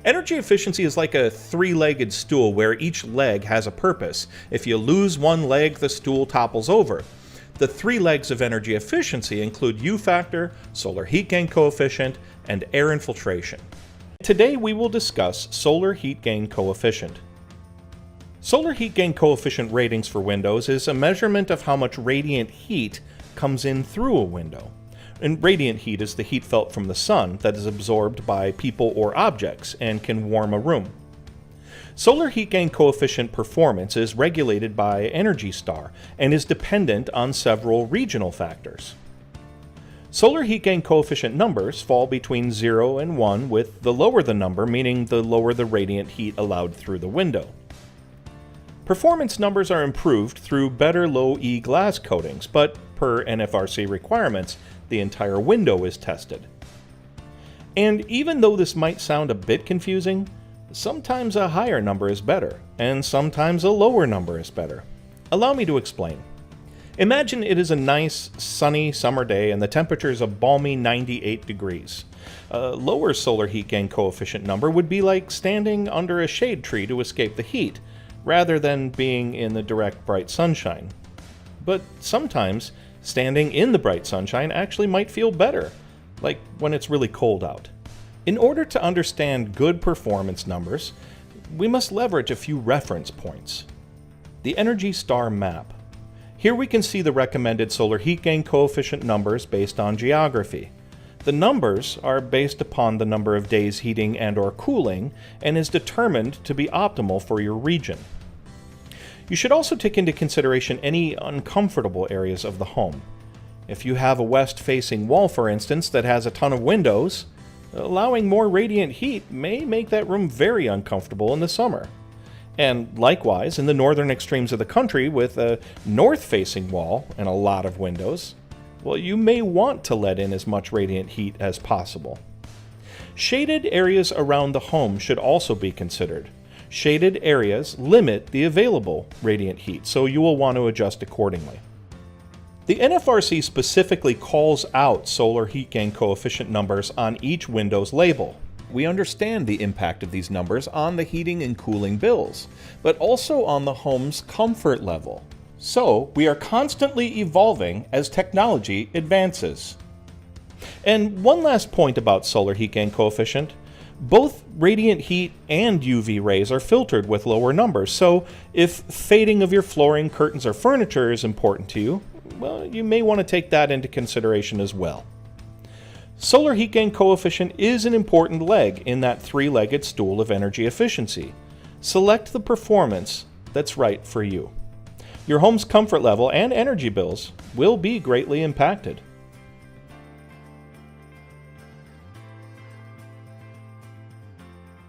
Energy efficiency is like a three-legged stool where each leg has a purpose. If you lose one leg, the stool topples over. The three legs of energy efficiency include U factor, solar heat gain coefficient, and air infiltration. Today we will discuss solar heat gain coefficient. Solar heat gain coefficient ratings for windows is a measurement of how much radiant heat comes in through a window. And radiant heat is the heat felt from the sun that is absorbed by people or objects and can warm a room. Solar heat gain coefficient performance is regulated by Energy Star and is dependent on several regional factors. Solar heat gain coefficient numbers fall between 0 and 1, with the lower the number meaning the lower the radiant heat allowed through the window. Performance numbers are improved through better low-E glass coatings, but per NFRC requirements, the entire window is tested. And even though this might sound a bit confusing, sometimes a higher number is better, and sometimes a lower number is better. Allow me to explain. Imagine it is a nice, sunny summer day and the temperature is a balmy 98 degrees. A lower solar heat gain coefficient number would be like standing under a shade tree to escape the heat, rather than being in the direct bright sunshine. But sometimes, standing in the bright sunshine actually might feel better, like when it's really cold out. In order to understand good performance numbers, we must leverage a few reference points. The Energy Star map. Here we can see the recommended solar heat gain coefficient numbers based on geography. The numbers are based upon the number of days heating and/or cooling and is determined to be optimal for your region. You should also take into consideration any uncomfortable areas of the home. If you have a west-facing wall, for instance, that has a ton of windows, allowing more radiant heat may make that room very uncomfortable in the summer. And likewise, in the northern extremes of the country with a north-facing wall and a lot of windows, well, you may want to let in as much radiant heat as possible. Shaded areas around the home should also be considered. Shaded areas limit the available radiant heat, so you will want to adjust accordingly. The NFRC specifically calls out solar heat gain coefficient numbers on each window's label. We understand the impact of these numbers on the heating and cooling bills, but also on the home's comfort level. So, we are constantly evolving as technology advances. And one last point about solar heat gain coefficient. Both radiant heat and UV rays are filtered with lower numbers, so if fading of your flooring, curtains, or furniture is important to you, well, you may want to take that into consideration as well. Solar heat gain coefficient is an important leg in that three-legged stool of energy efficiency. Select the performance that's right for you. Your home's comfort level and energy bills will be greatly impacted.